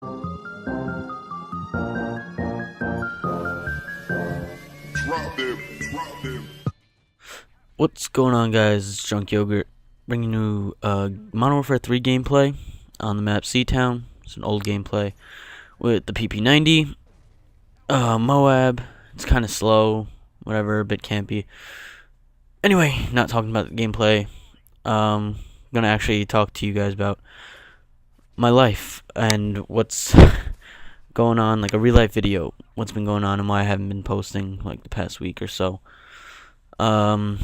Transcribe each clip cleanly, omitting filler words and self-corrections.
What's going on, guys? It's Junk Yogurt bringing you Modern Warfare 3 gameplay on the map Seatown. It's an old gameplay with the PP90. Moab. It's kind of slow, whatever, a bit campy. Anyway, not talking about the gameplay. Gonna actually talk to you guys about my life and what's going on, like a real life video. What's been going on and why I haven't been posting like the past week or so. Um,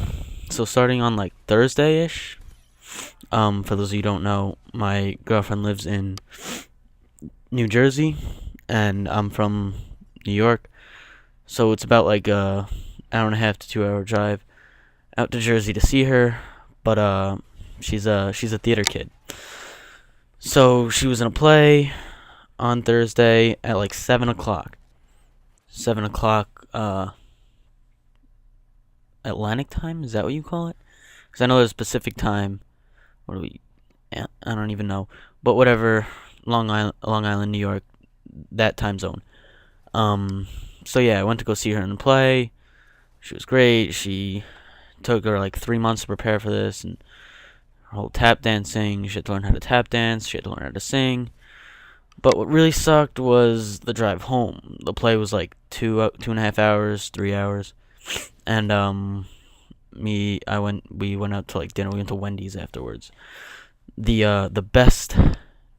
so starting on like Thursday-ish, for those of you who don't know, my girlfriend lives in New Jersey, and I'm from New York, so it's about like a hour and a half to 2 hour drive out to Jersey to see her. But she's a theater kid, so she was in a play on Thursday at like 7 o'clock. 7 o'clock, Atlantic time, is that what you call it? Because I know there's Pacific time. What do we? I don't even know. But whatever, Long Island, New York, that time zone. So yeah, I went to go see her in the play. She was great. She took her like 3 months to prepare for this, and her whole tap dancing. She had to learn how to tap dance. She had to learn how to sing. But what really sucked was the drive home. The play was like 2.5 hours, 3 hours, and we went out to like dinner. We went to Wendy's afterwards. The best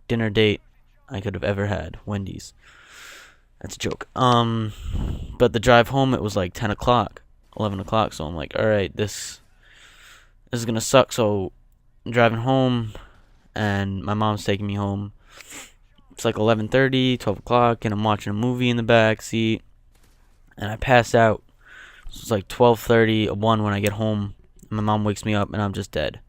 dinner date I could have ever had. Wendy's. That's a joke. But the drive home, it was like 10 o'clock, 11 o'clock. So I'm like, all right, this is gonna suck. So I'm driving home, and my mom's taking me home. It's like 11:30, 12 o'clock, and I'm watching a movie in the back seat, and I pass out. So it's like 12:30, 1 when I get home. My mom wakes me up, and I'm just dead.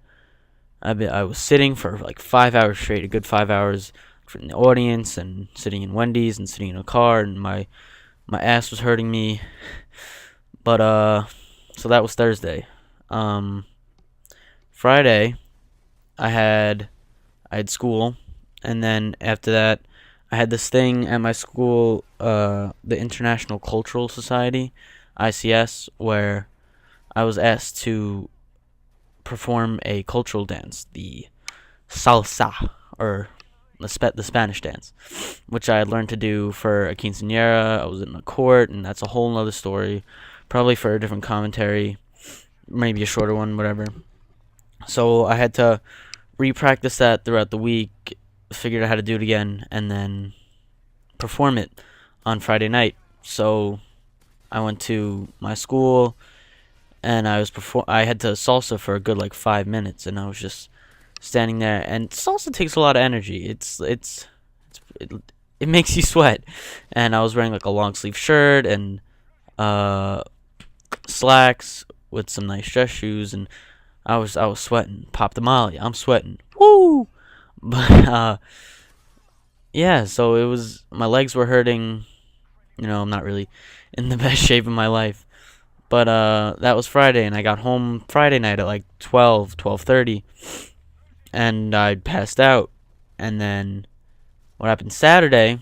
I was sitting for like 5 hours straight, a good 5 hours in the audience, and sitting in Wendy's, and sitting in a car, and my ass was hurting me. But so that was Thursday. Friday, I had school, and then after that, I had this thing at my school, the International Cultural Society, ICS, where I was asked to perform a cultural dance, the salsa, or the Spanish dance, which I had learned to do for a quinceañera. I was in a court, and that's a whole nother story, probably for a different commentary, maybe a shorter one, whatever. So I had to re-practice that throughout the week, figured out how to do it again, and then perform it on Friday night. So I went to my school, and I had to salsa for a good like 5 minutes, and I was just standing there. And salsa takes a lot of energy. It, it makes you sweat. And I was wearing like a long sleeve shirt and uh slacks with some nice dress shoes, and I was sweating. Pop the Molly, I'm sweating. Woo! But yeah, so it was, my legs were hurting. I'm not really in the best shape of my life. But that was Friday, and I got home Friday night at like 12:30, and I passed out. And then what happened Saturday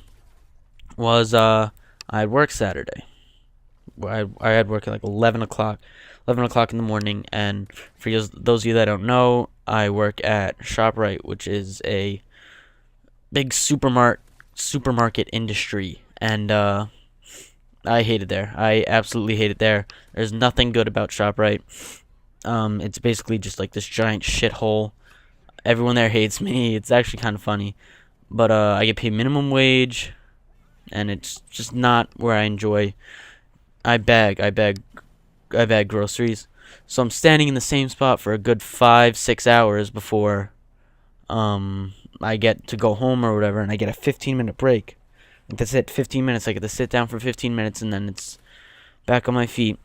was I had work Saturday. I had work at like 11 o'clock in the morning. And for those of you that don't know, I work at ShopRite, which is a big supermarket industry, and I hate it there. I absolutely hate it there. There's nothing good about ShopRite. It's basically just like this giant shithole. Everyone there hates me. It's actually kind of funny, but I get paid minimum wage, and it's just not where I enjoy. I bag groceries, so I'm standing in the same spot for a good 5-6 hours before I get to go home or whatever, and I get a 15-minute break. That's it, 15 minutes. I get to sit down for 15 minutes, and then it's back on my feet.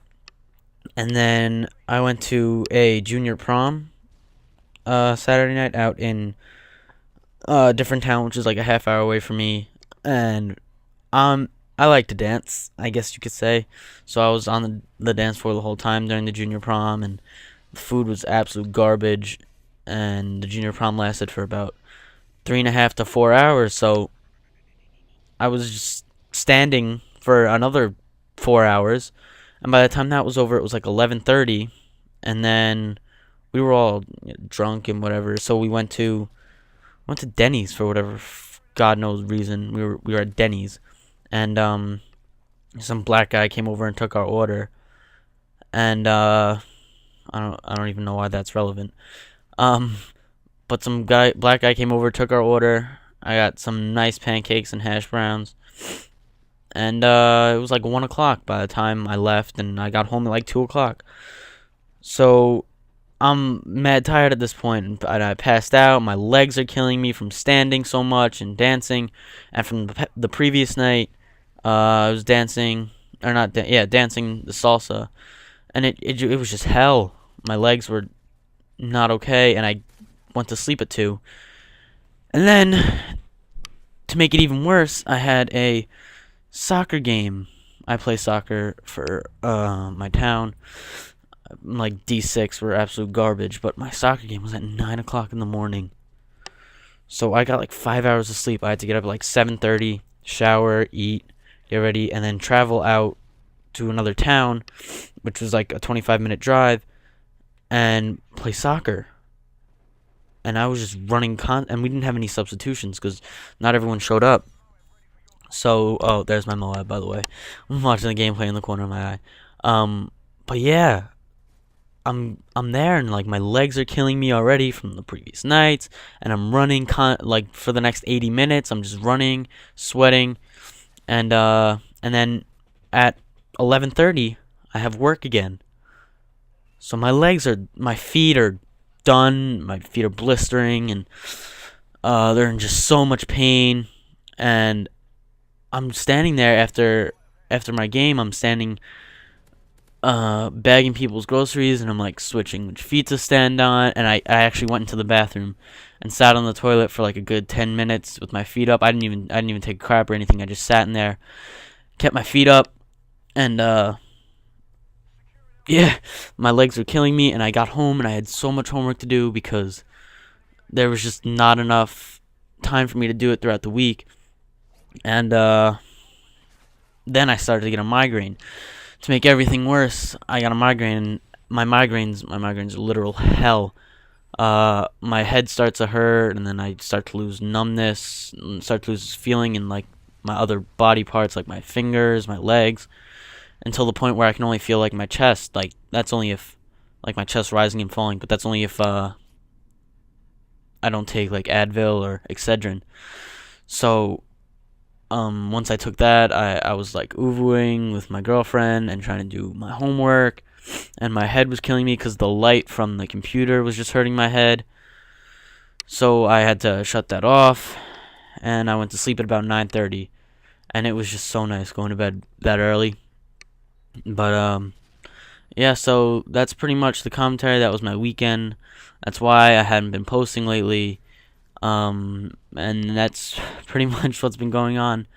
And then I went to a junior prom Saturday night out in a different town, which is like a half hour away from me. And I like to dance, I guess you could say. So I was on the dance floor the whole time during the junior prom, and the food was absolute garbage. And the junior prom lasted for about 3.5 to 4 hours. So I was just standing for another 4 hours, and by the time that was over, it was like 11:30, and then we were all drunk and whatever. So we went to Denny's for whatever God knows reason. We were at Denny's, and some black guy came over and took our order, and I don't even know why that's relevant. Um, but some black guy came over, took our order. I got some nice pancakes and hash browns, and it was like 1 o'clock by the time I left, and I got home at like 2 o'clock. So I'm mad tired at this point, and I passed out. My legs are killing me from standing so much and dancing, and from the previous night, I was dancing, or not, dancing the salsa, and it was just hell. My legs were not okay, and I went to sleep at 2. And then, to make it even worse, I had a soccer game. I play soccer for my town. Like D6 were absolute garbage, but my soccer game was at 9 o'clock in the morning. So I got like 5 hours of sleep. I had to get up at like 7:30, shower, eat, get ready, and then travel out to another town, which was like a 25-minute drive, and play soccer. And I was just running and we didn't have any substitutions because not everyone showed up. So, oh, there's my Moab, by the way. I'm watching the gameplay in the corner of my eye. But yeah, I'm there, and like my legs are killing me already from the previous nights, and I'm running like for the next 80 minutes. I'm just running, sweating, and then at 11:30 I have work again. So my feet are done. My feet are blistering, and they're in just so much pain. And I'm standing there after my game. I'm standing bagging people's groceries, and I'm like switching which feet to stand on, and I actually went into the bathroom and sat on the toilet for like a good 10 minutes with my feet up. I didn't even take a crap or anything. I just sat in there, kept my feet up, and yeah, my legs were killing me, and I got home and I had so much homework to do because there was just not enough time for me to do it throughout the week. And then I started to get a migraine. To make everything worse, I got a migraine, and my migraines are literal hell. My head starts to hurt, and then I start to lose numbness, and start to lose feeling in like my other body parts, like my fingers, my legs, until the point where I can only feel like my chest. Like that's only if, like my chest rising and falling, but that's only if I don't take like Advil or Excedrin. So once I took that, I was like oovooing with my girlfriend and trying to do my homework, and my head was killing me because the light from the computer was just hurting my head. So I had to shut that off, and I went to sleep at about 9:30, and it was just so nice going to bed that early. But yeah, so that's pretty much the commentary. That was my weekend. That's why I hadn't been posting lately. And that's pretty much what's been going on.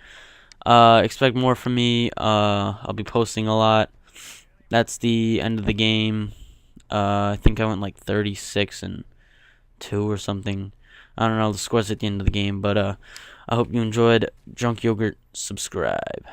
Expect more from me. I'll be posting a lot. That's the end of the game. I think I went like 36-2 or something. I don't know the scores at the end of the game, but I hope you enjoyed. Junk Yogurt, subscribe.